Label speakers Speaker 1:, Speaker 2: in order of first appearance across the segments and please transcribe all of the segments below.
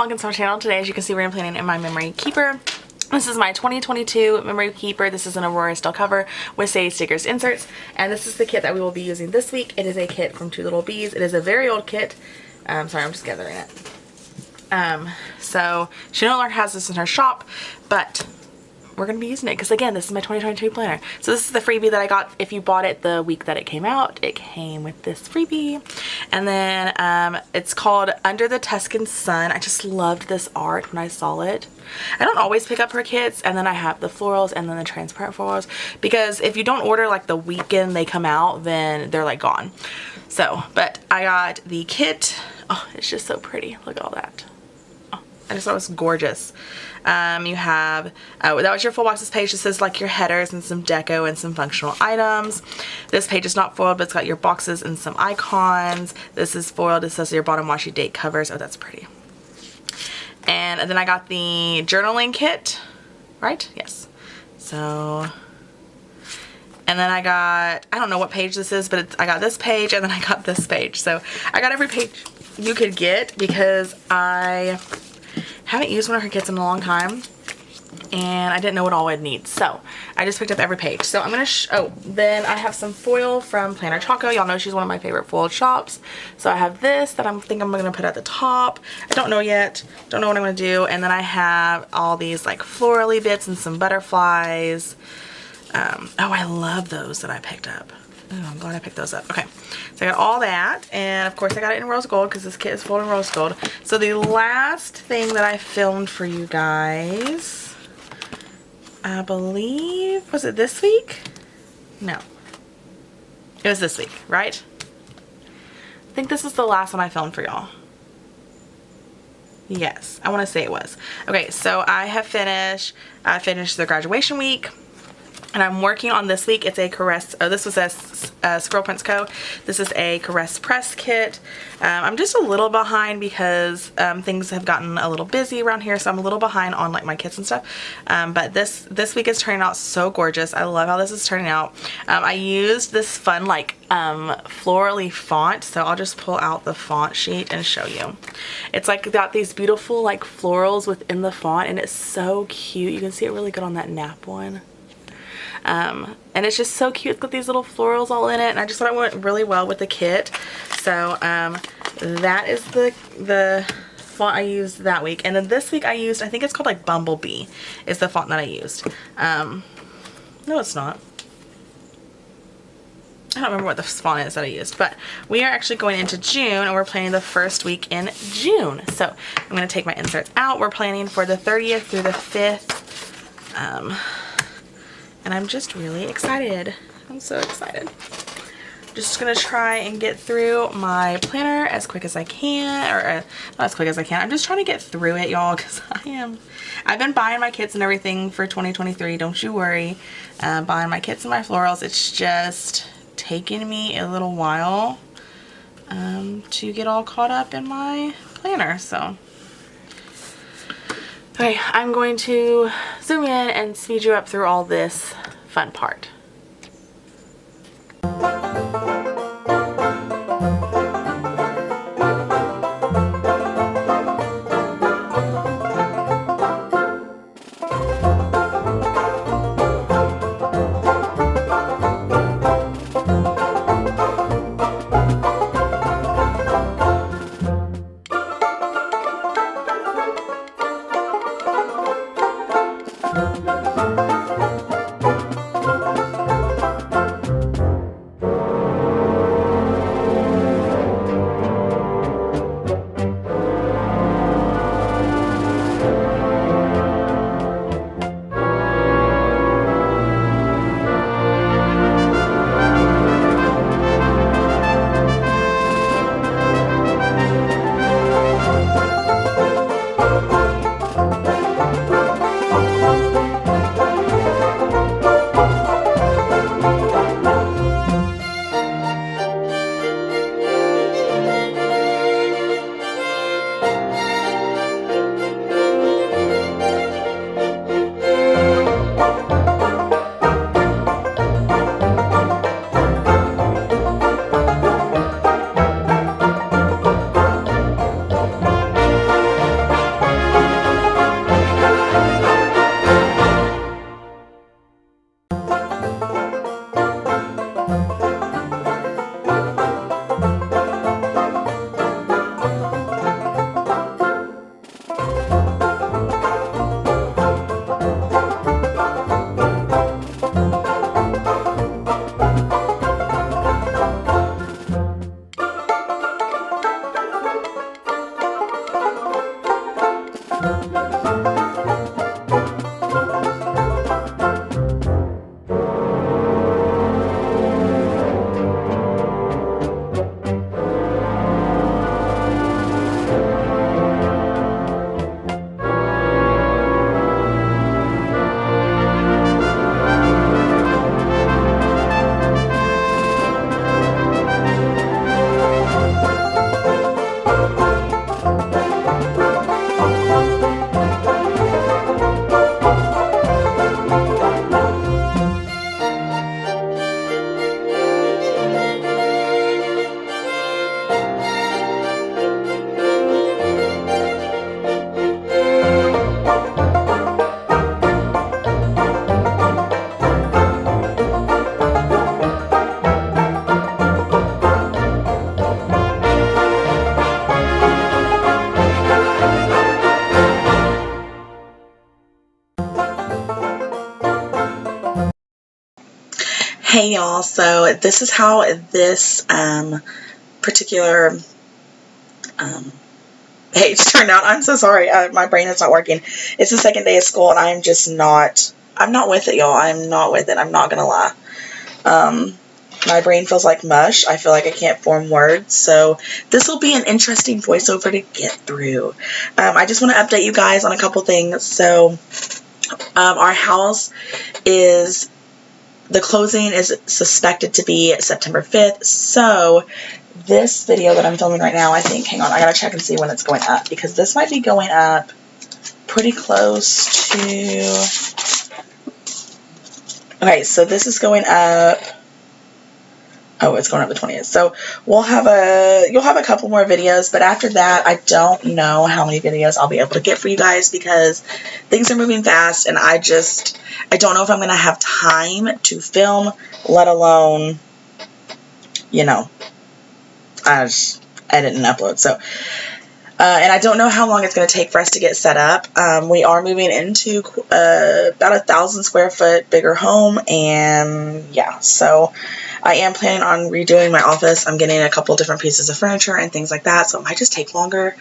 Speaker 1: welcome to our channel. Today, as you can see, we're planning in my memory keeper. This is my 2022 memory keeper. This is an Aurora style cover with say stickers inserts, and this is the kit that we will be using this week. It is a kit from Lil Bees. It is a very old kit. Sorry, I'm just gathering it. So she no longer has this in her shop, but we're going to be using it because, again, this is my 2022 planner. So this is the freebie that I got. If you bought it the week that it came out, it came with this freebie. And then it's called Under the Tuscan Sun. I just loved this art when I saw it. I don't always pick up her kits, and then I have the florals and then the transparent florals, because if you don't order like the weekend they come out, then they're like gone. So, but I got the kit. Oh, it's just so pretty. Look at all that. I just thought it was gorgeous. You have, that was your full boxes page. This is like your headers and some deco and some functional items. This page is not foiled, but it's got your boxes and some icons. This is foiled. It says your bottom washi date covers. Oh, that's pretty. And then I got the journaling kit, right? Yes. So, and then I got, I don't know what page this is, but I got this page and then I got this page. So I got every page you could get because I haven't used one of her kits in a long time and I didn't know what all I'd need, so I just picked up every page. So I'm gonna then I have some foil from Planner Choco. Y'all know she's one of my favorite foiled shops, so I have this that I think I'm gonna put at the top. I don't know yet, don't know what I'm gonna do. And then I have all these like florally bits and some butterflies. Oh, I love those that I picked up. Oh, I'm glad I picked those up. Okay, so I got all that, and of course I got it in rose gold because this kit is full in rose gold. So the last thing that I filmed for you guys, I believe, was it this week? No. It was this week, right? I think this is the last one I filmed for y'all. Yes, I want to say it was. Okay, so I finished the graduation week. And I'm working on this week. It's a Caress, this was a Squirrel Prints Co. This is a Caress Press kit. I'm just a little behind because things have gotten a little busy around here, so I'm a little behind on like my kits and stuff. But this week is turning out so gorgeous. I love how this is turning out. I used this fun like florally font, so I'll just pull out the font sheet and show you. It's like got these beautiful like florals within the font, and it's so cute. You can see it really good on that nap one. And it's just so cute. It's got these little florals all in it, and I just thought it went really well with the kit. So that is the font I used that week. And then this week I used, I think it's called like Bumblebee is the font that I used. No, it's not. I don't remember what the font is that I used, but we are actually going into June, and we're planning the first week in June. So I'm going to take my inserts out. We're planning for the 30th through the 5th. And I'm just really excited. I'm so excited. Just gonna try and get through my planner as quick as I can, or not as quick as I can. I'm just trying to get through it, y'all, because I've been buying my kits and everything for 2023. Don't you worry. Buying my kits and my florals. It's just taking me a little while to get all caught up in my planner. So. Okay, I'm going to zoom in and speed you up through all this fun part. Hey y'all, so this is how this particular page turned out. I'm so sorry, my brain is not working. It's the second day of school and I'm just not, I'm not with it, y'all. I'm not with it, I'm not gonna lie. My brain feels like mush. I feel like I can't form words, so this will be an interesting voiceover to get through. I just want to update you guys on a couple things. So our house is, the closing is suspected to be September 5th, so this video that I'm filming right now, I think, hang on, I gotta check and see when it's going up, because this might be going up pretty close to, okay, so this is going up, oh, it's going up the 20th, so you'll have a couple more videos, but after that, I don't know how many videos I'll be able to get for you guys, because things are moving fast, and I don't know if I'm gonna have time to film, let alone, you know, edit and upload. So, and I don't know how long it's going to take for us to get set up. We are moving into about 1,000 square foot bigger home, and yeah, so I am planning on redoing my office. I'm getting a couple different pieces of furniture and things like that, so it might just take longer.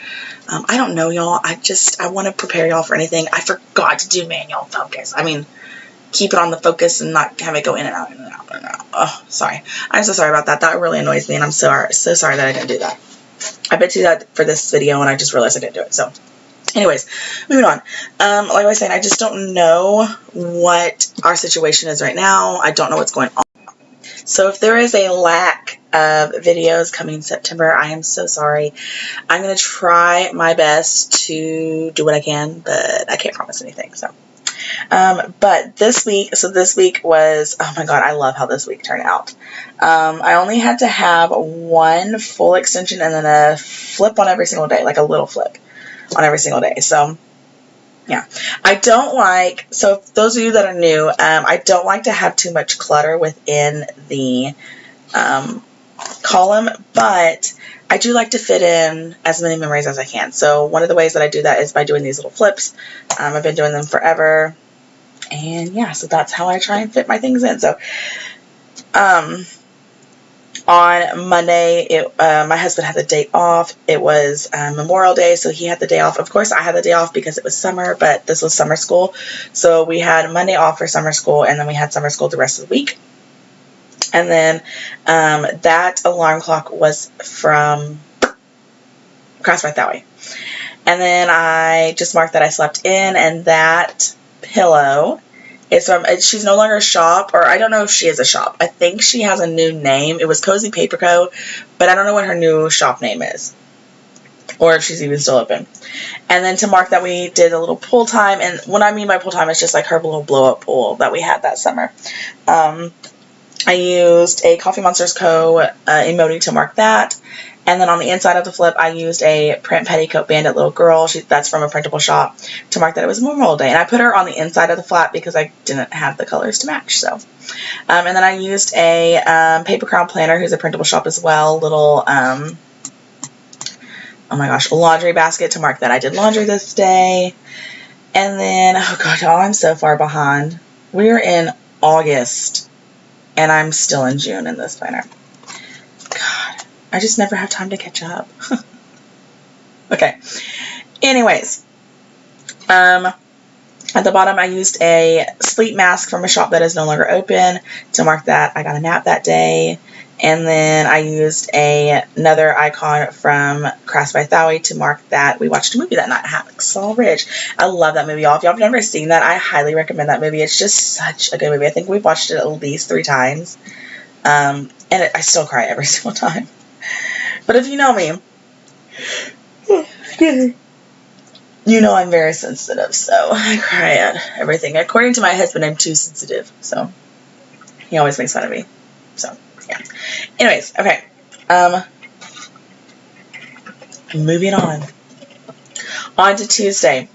Speaker 1: I don't know, y'all. I want to prepare y'all for anything. I forgot to do manual focus. I mean, keep it on the focus and not have it go in and out, in and out, in and out. Oh, sorry. I'm so sorry about that. That really annoys me, and I'm so sorry that I didn't do that. I meant to do that for this video, and I just realized I didn't do it. So, anyways, moving on. Like I was saying, I just don't know what our situation is right now. I don't know what's going on. So if there is a lack of videos coming in September, I am so sorry. I'm going to try my best to do what I can, but I can't promise anything, so. But this week was, oh my god, I love how this week turned out. I only had to have one full extension and then a flip on every single day, like a little flip on every single day. So, yeah. I don't like, so those of you that are new, I don't like to have too much clutter within the column, but I do like to fit in as many memories as I can. So one of the ways that I do that is by doing these little flips. I've been doing them forever. And yeah, so that's how I try and fit my things in. So, on Monday, my husband had the day off. It was Memorial Day, so he had the day off. Of course, I had the day off because it was summer, but this was summer school. So we had Monday off for summer school, and then we had summer school the rest of the week. And then that alarm clock was from Cross by Thaui. And then I just marked that I slept in, and that pillow is from, she's no longer a shop, or I don't know if she is a shop. I think she has a new name. It was Cozy Paper Co., but I don't know what her new shop name is, or if she's even still open. And then to mark that we did a little pool time, and what I mean by pool time is just like her little blow-up pool that we had that summer. I used a Coffee Monsters Co. emoji to mark that. And then on the inside of the flip, I used a print petticoat bandit little girl. That's from a printable shop, to mark that it was Memorial Day. And I put her on the inside of the flap because I didn't have the colors to match. So, and then I used a paper crown planner, who's a printable shop as well. Little, oh my gosh, a laundry basket to mark that I did laundry this day. And then, oh god, y'all, I'm so far behind. We're in August, and I'm still in June in this planner. God, I just never have time to catch up. Okay. Anyways, at the bottom, I used a sleep mask from a shop that is no longer open to mark that I got a nap that day. And then I used another icon from Crash by Thaui to mark that we watched a movie that night, Hacksaw Ridge. I love that movie, y'all. If y'all have never seen that, I highly recommend that movie. It's just such a good movie. I think we've watched it at least 3 times. And I still cry every single time. But if you know me, you know I'm very sensitive, so I cry at everything. According to my husband, I'm too sensitive, so he always makes fun of me. So, yeah. Anyways, okay. Moving on. On to Tuesday.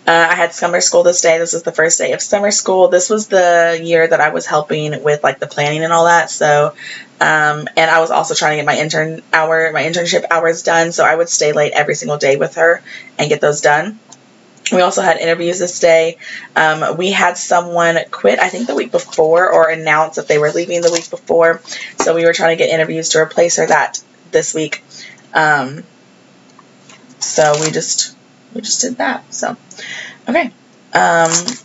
Speaker 1: I had summer school this day. This is the first day of summer school. This was the year that I was helping with like the planning and all that. So, and I was also trying to get my internship hours done. So I would stay late every single day with her and get those done. We also had interviews this day. We had someone quit, I think the week before, or announce that they were leaving the week before. So we were trying to get interviews to replace her this week. So we just did that. So, okay.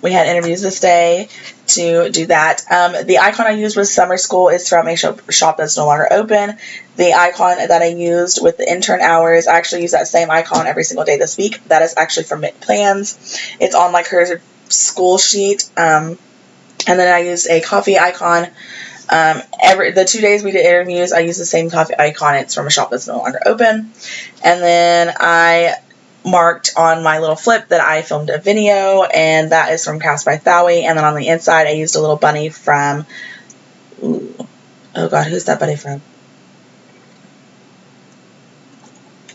Speaker 1: We had interviews this day to do that. The icon I used with summer school is from a shop that's no longer open. The icon that I used with the intern hours, I actually use that same icon every single day this week. That is actually from Mick Plans. It's on like her school sheet. And then I used a coffee icon. The 2 days we did interviews, I used the same coffee icon. It's from a shop that's no longer open. And then I marked on my little flip that I filmed a video, and that is from Cast by Thaui. And then on the inside I used a little bunny from, oh god, who's that bunny from?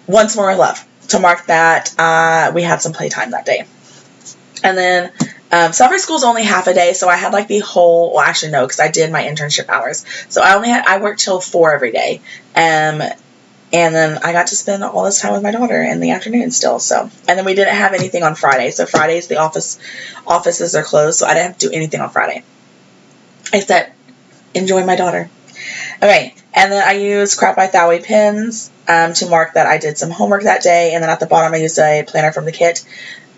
Speaker 1: Once More Love, to mark that we had some playtime that day. And then summer school's only half a day, so I had like the whole, well actually no, because I did my internship hours, so I worked till 4 every day. And then I got to spend all this time with my daughter in the afternoon still. So, and then we didn't have anything on Friday. So Fridays the offices are closed, so I didn't have to do anything on Friday except enjoy my daughter. Okay, and then I used Crap by Thaui pins to mark that I did some homework that day, and then at the bottom I used a planner from the kit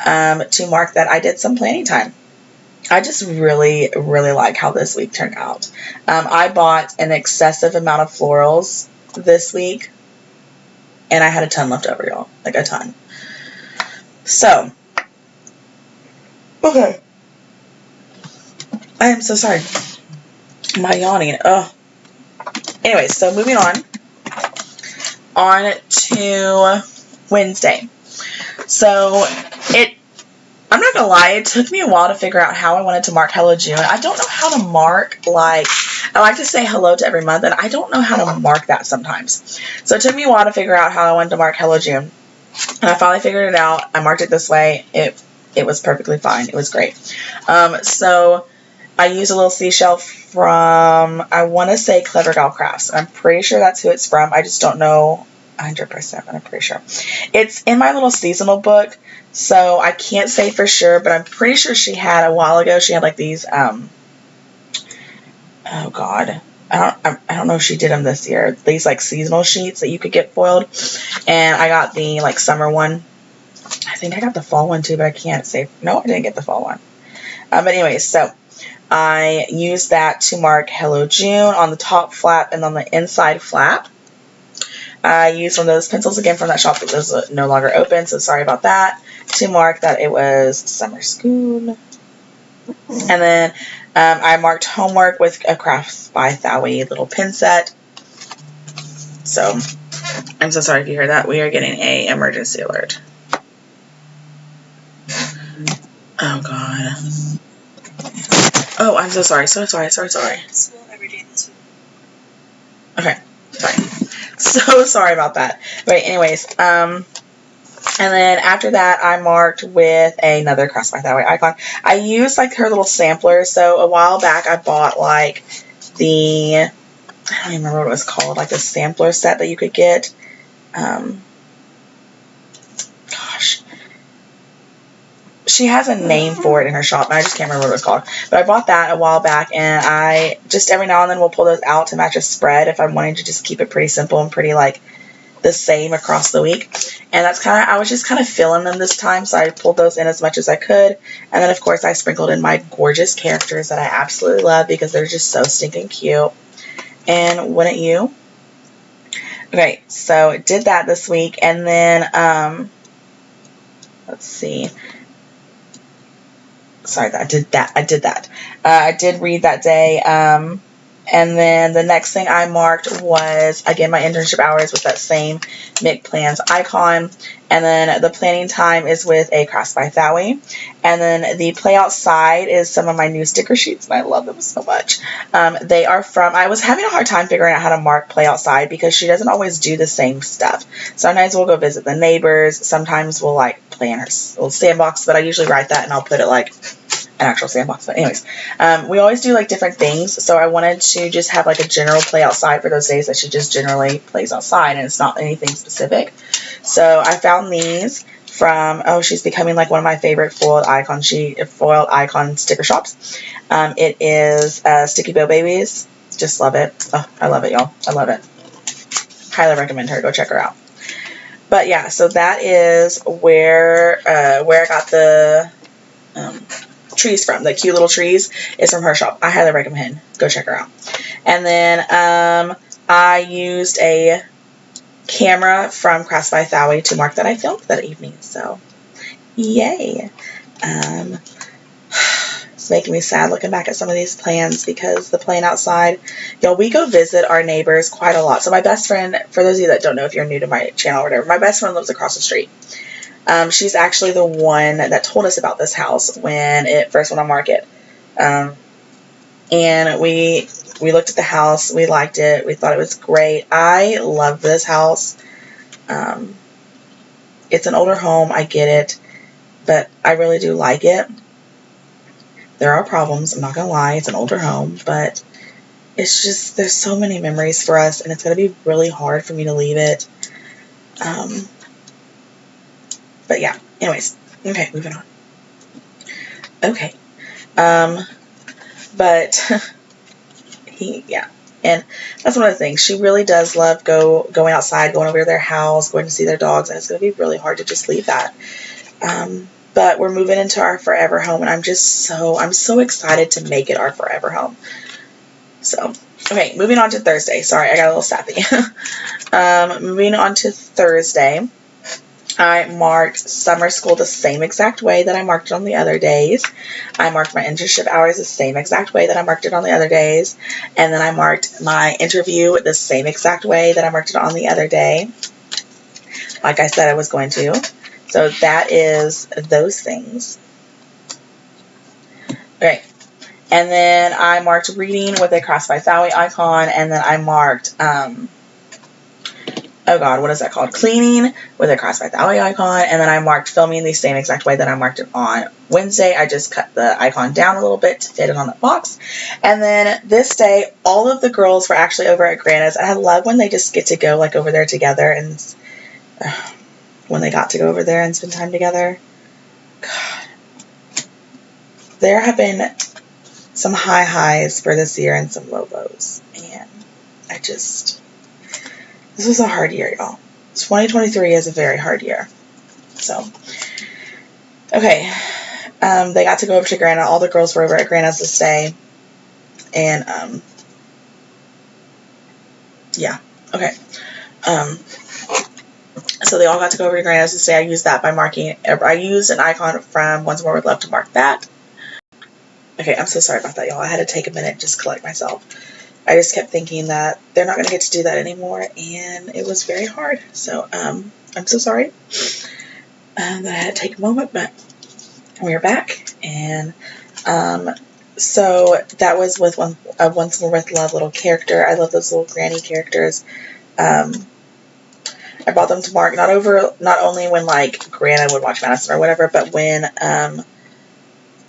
Speaker 1: to mark that I did some planning time. I just really, really like how this week turned out. I bought an excessive amount of florals this week. And I had a ton left over, y'all. Like, a ton. So. Okay. I am so sorry. My yawning. Ugh. Anyway, so moving on. On to Wednesday. So, I'm not gonna lie, it took me a while to figure out how I wanted to mark Hello June. I don't know how to mark, like, I like to say hello to every month, and I don't know how to mark that sometimes. So it took me a while to figure out how I wanted to mark Hello June. And I finally figured it out. I marked it this way. It was perfectly fine. It was great. So I used a little seashell from, I want to say Clever Gal Crafts. I'm pretty sure that's who it's from. I just don't know 100%, but I'm pretty sure. It's in my little seasonal book, so I can't say for sure, but I'm pretty sure she had, a while ago, she had like these, oh god, I don't know if she did them this year. These like seasonal sheets that you could get foiled, and I got the like summer one. I think I got the fall one too, but I can't say. No, I didn't get the fall one. But anyways, so I used that to mark Hello June on the top flap and on the inside flap. I used one of those pencils again from that shop that was no longer open, so sorry about that, to mark that it was summer school. And then I marked homework with a Crafts by Thaui little pin set. So I'm so sorry if you hear that. We are getting an emergency alert. Oh god. Oh, I'm so sorry. So sorry.
Speaker 2: School every day this week.
Speaker 1: Okay, fine. So sorry about that. But anyways, and then after that, I marked with another Crafts by Thaui icon. I used like her little sampler. So a while back, I bought like the, I don't even remember what it was called, like the sampler set that you could get. Gosh. She has a name for it in her shop, and I just can't remember what it was called. But I bought that a while back, and I just every now and then will pull those out to match a spread if I'm wanting to just keep it pretty simple and pretty like the same across the week. And that's kind of, I was just kind of feeling them this time, so I pulled those in as much as I could. And then of course I sprinkled in my gorgeous characters that I absolutely love because they're just so stinking cute. And wouldn't you? Okay, so did that this week, and then let's see. Sorry, I did that. I did read that day. And then the next thing I marked was, again, my internship hours with that same Mick Plans icon. And then the planning time is with a Crafts by Thaui. And then the play outside is some of my new sticker sheets, and I love them so much. They are from, I was having a hard time figuring out how to mark play outside because she doesn't always do the same stuff. Sometimes we'll go visit the neighbors. Sometimes we'll like play in her little sandbox, but I usually write that and I'll put it like an actual sandbox. But anyways, we always do like different things, so I wanted to just have like a general play outside for those days that she just generally plays outside and it's not anything specific. So I found these from, oh, she's becoming like one of my favorite foiled icon sticker shops. It is Sticky Bow Babies. Just love it. Oh, I love it, y'all. I love it. Highly recommend her. Go check her out. But yeah, so that is where I got the trees from. The cute little trees is from her shop. I highly recommend. Go check her out. And then I used a camera from Crafts by Thaui to mark that I filmed that evening. So, yay. It's making me sad looking back at some of these plans because the plan outside, y'all, we go visit our neighbors quite a lot. So my best friend, for those of you that don't know, if you're new to my channel or whatever, my best friend lives across the street. She's actually the one that told us about this house when it first went on market. And we looked at the house. We liked it. We thought it was great. I love this house. It's an older home. I get it. But I really do like it. There are problems. I'm not going to lie. It's an older home. But it's just, there's so many memories for us. And it's going to be really hard for me to leave it. But yeah. Anyways. Okay, moving on. Okay. But yeah. And that's one of the things. She really does love going outside, going over to their house, going to see their dogs, and it's going to be really hard to just leave that. But we're moving into our forever home, and I'm so excited to make it our forever home. So, okay, moving on to Thursday. Sorry, I got a little sappy. Moving on to Thursday. I marked summer school the same exact way that I marked it on the other days. I marked my internship hours the same exact way that I marked it on the other days. And then I marked my interview the same exact way that I marked it on the other day. Like I said I was going to. So that is those things. Okay. And then I marked reading with a Crafts by Thaui icon. And then I marked... oh God, what is that called? Cleaning with a Crafts by Thaui icon. And then I marked filming the same exact way that I marked it on Wednesday. I just cut the icon down a little bit to fit it on the box. And then this day, all of the girls were actually over at Grana's. And I love when they just get to go like over there together. And when they got to go over there and spend time together. God. There have been some high highs for this year and some low lows. And this was a hard year, y'all. 2023 is a very hard year. So, okay. They got to go over to Grana. All the girls were over at Grana's this day. And, yeah. Okay. So they all got to go over to Grana's this day. I used that by marking... I used an icon from Once More With Love to mark that. Okay, I'm so sorry about that, y'all. I had to take a minute just to collect myself. I just kept thinking that they're not going to get to do that anymore, and it was very hard. So, I'm so sorry that I had to take a moment, but we're back. And so that was with Once More With Love little character. I love those little granny characters. I bought them to mark not only when like Grana would watch Madison or whatever, but when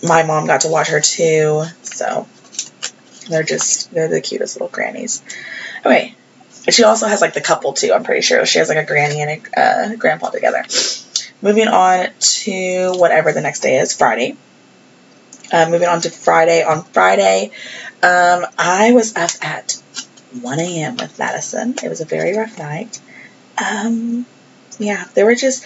Speaker 1: my mom got to watch her too. So they're the cutest little grannies. Okay. She also has like the couple too, I'm pretty sure. She has like a granny and a grandpa together. Moving on to whatever the next day is, Friday. Moving on to Friday. On Friday, I was up at 1 a.m. with Madison. It was a very rough night. Yeah, they were just...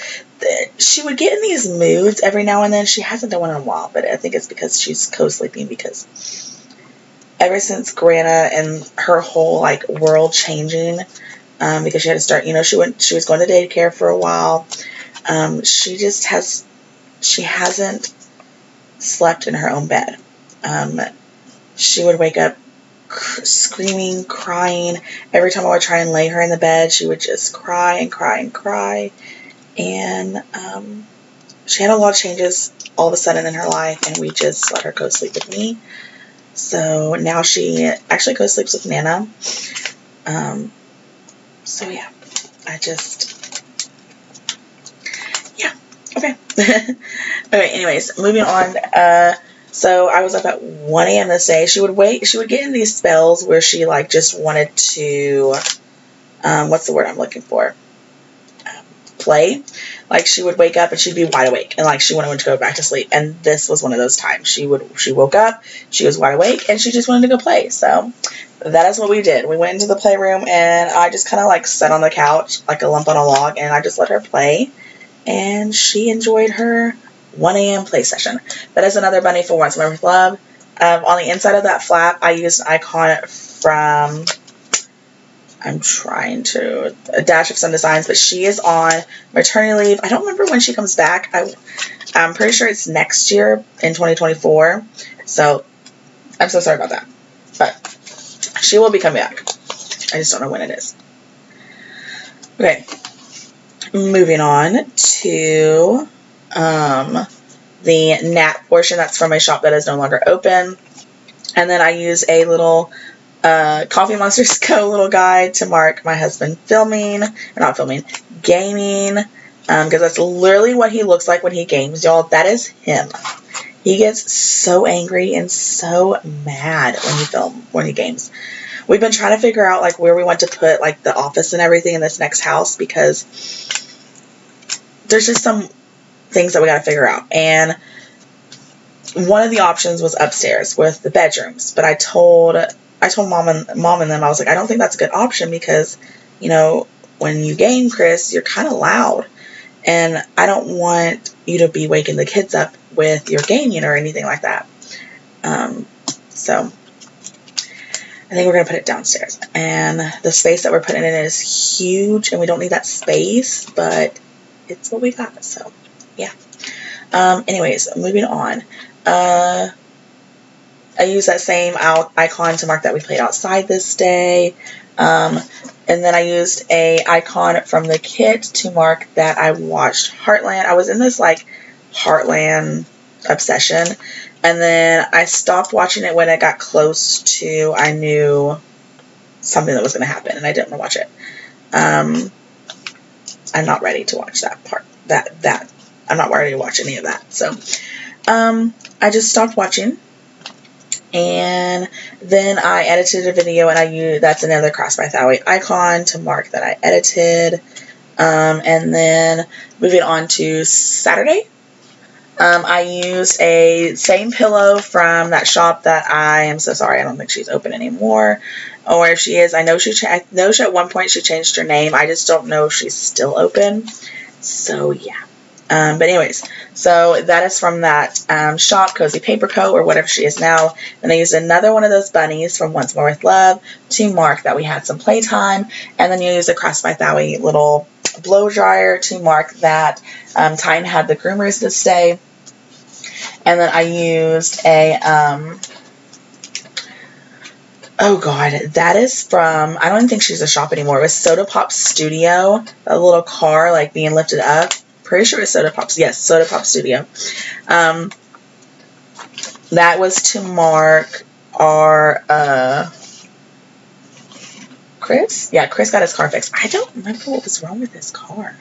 Speaker 1: She would get in these moods every now and then. She hasn't done one in a while, but I think it's because she's co-sleeping, because ever since Grana and her whole like world changing, because she had to start, she was going to daycare for a while. She hasn't slept in her own bed. She would wake up screaming, crying. Every time I would try and lay her in the bed, she would just cry and cry and cry. And she had a lot of changes all of a sudden in her life, and we just let her go sleep with me. So now she actually co-sleeps with Nana. So yeah, yeah, okay. Okay, anyways, moving on. So I was up at 1 a.m. this day. She would get in these spells where she like just wanted to, what's the word I'm looking for?
Speaker 3: play. Like, she would wake up and she'd be wide awake, and like she wanted to go back to sleep. And this was one of those times. She woke up, she was wide awake, and she just wanted to go play. So that is what we did. We went into the playroom, and I just kind of like sat on the couch like a lump on a log, and I just let her play, and she enjoyed her 1 a.m. play session. That is another bunny for Once More with Love. On the inside of that flap, I used an icon from, I'm trying to, a dash of Sun Designs, but she is on maternity leave. I don't remember when she comes back. I'm pretty sure it's next year in 2024. So I'm so sorry about that. But she will be coming back. I just don't know when it is. Okay. Moving on to the nap portion. That's from a shop that is no longer open. And then I use a little Coffee Monsters Co. little guide to mark my husband gaming, because that's literally what he looks like when he games, y'all. That is him. He gets so angry and so mad when he games. We've been trying to figure out like where we want to put like the office and everything in this next house, because there's just some things that we got to figure out. And one of the options was upstairs with the bedrooms, but I told mom and them, I was like, I don't think that's a good option, because, you know, when you game, Chris, you're kind of loud, and I don't want you to be waking the kids up with your gaming or anything like that. So I think we're going to put it downstairs, and the space that we're putting in is huge, and we don't need that space, but it's what we got. So yeah. Anyways, moving on. I use that same icon to mark that we played outside this day. And then I used a icon from the kit to mark that I watched Heartland. I was in this like Heartland obsession, and then I stopped watching it when it got close to, I knew something that was going to happen, and I didn't want to watch it. I'm not ready to watch that part. I'm not ready to watch any of that. So I just stopped watching. And then I edited a video, and that's another Cross by Thoway icon to mark that I edited. And then moving on to Saturday, I used a same pillow from that shop that I am so sorry, I don't think she's open anymore. Or if she is, I know I know she at one point she changed her name. I just don't know if she's still open. So yeah. But anyways, so that is from that shop, Cozy Paper Co., or whatever she is now. And I used another one of those bunnies from Once More with Love to mark that we had some playtime. And then you use a Cross by Thoway little blow dryer to mark that Tyne had the groomers this day. And then I used a, oh god, that is from, I don't even think she's a shop anymore. It was Soda Pop Studio, a little car like being lifted up. Pretty sure it's Soda Pop's. Yes, Soda Pop Studio. That was to mark our Chris. Yeah, Chris got his car fixed. I don't remember what was wrong with his car.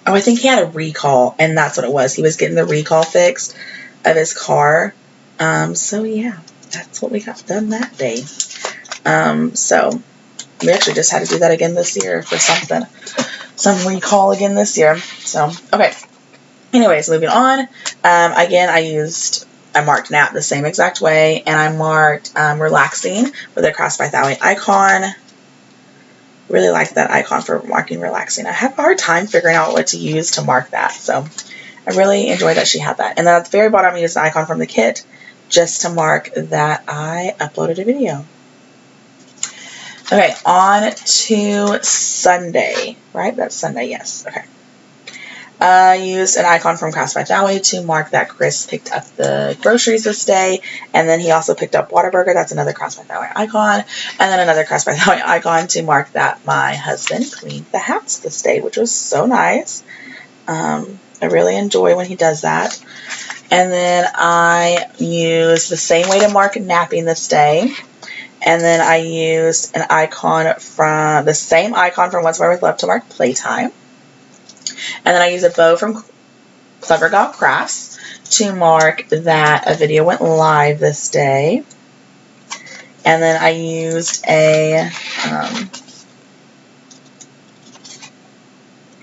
Speaker 3: Oh, I think he had a recall, and that's what it was. He was getting the recall fixed of his car. So yeah, that's what we got done that day. So we actually just had to do that again this year for something. Some recall again this year. So, okay. Anyways, moving on. Again, I marked nap the same exact way, and I marked relaxing with a Cross by Thoway icon. Really like that icon for marking relaxing. I have a hard time figuring out what to use to mark that, so I really enjoyed that she had that. And then at the very bottom, I used an icon from the kit just to mark that I uploaded a video. Okay, on to Sunday, right? That's Sunday, yes. Okay. I used an icon from Cross by Thoway to mark that Chris picked up the groceries this day, and then he also picked up Whataburger. That's another Cross by Thoway icon, and then another Cross by Thoway icon to mark that my husband cleaned the house this day, which was so nice. I really enjoy when he does that. And then I used the same way to mark napping this day. And then I used an icon from the same icon from Once More with Love to mark playtime. And then I used a bow from Clever Gal Crafts to mark that a video went live this day. And then I used a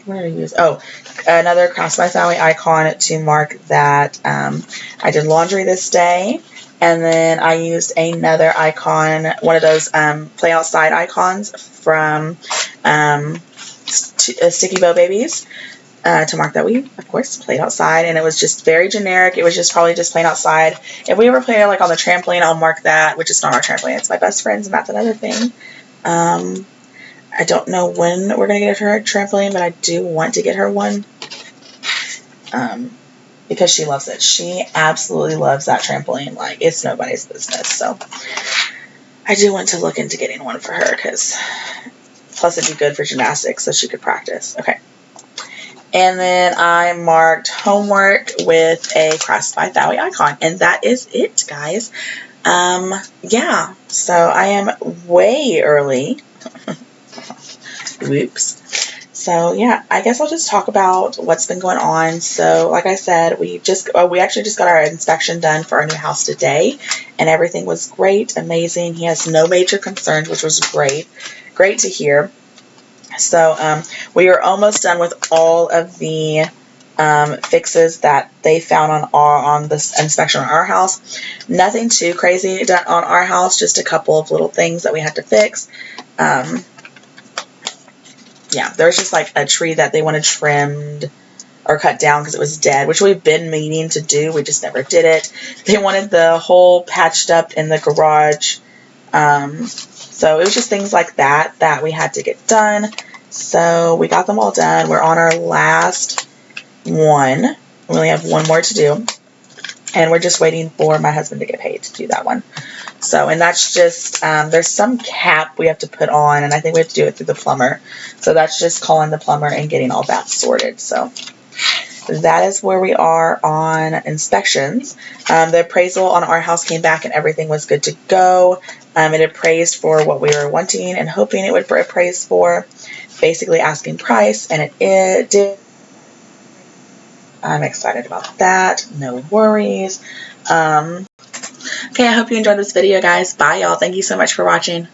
Speaker 3: what did I use? Oh, another Cross by Sally icon to mark that I did laundry this day. And then I used another icon, one of those play outside icons from Sticky Bow Babies, to mark that we, of course, played outside. And it was just very generic. It was just probably just playing outside. If we ever play like on the trampoline, I'll mark that, which is not our trampoline. It's my best friend's, and that's another thing. I don't know when we're going to get her a trampoline, but I do want to get her one. Because she loves it. She absolutely loves that trampoline. Like, it's nobody's business. So, I do want to look into getting one for her, because plus it'd be good for gymnastics, so she could practice. Okay. And then I marked homework with a Cross by Sally icon. And that is it, guys. Yeah. So, I am way early. Whoops. So yeah, I guess I'll just talk about what's been going on. So like I said, we actually just got our inspection done for our new house today, and everything was great, amazing. He has no major concerns, which was great to hear. So we are almost done with all of the fixes that they found on this inspection on our house. Nothing too crazy done on our house, just a couple of little things that we had to fix. Yeah, there was just like a tree that they wanted trimmed or cut down because it was dead, which we've been meaning to do. We just never did it. They wanted the hole patched up in the garage. So it was just things like that we had to get done. So we got them all done. We're on our last one. We only have one more to do. And we're just waiting for my husband to get paid to do that one. So, and that's just, there's some cap we have to put on, and I think we have to do it through the plumber. So that's just calling the plumber and getting all that sorted. So that is where we are on inspections. The appraisal on our house came back and everything was good to go. It appraised for what we were wanting and hoping it would appraise for, basically asking price, and it did. I'm excited about that. No worries. Okay, I hope you enjoyed this video, guys. Bye, y'all. Thank you so much for watching.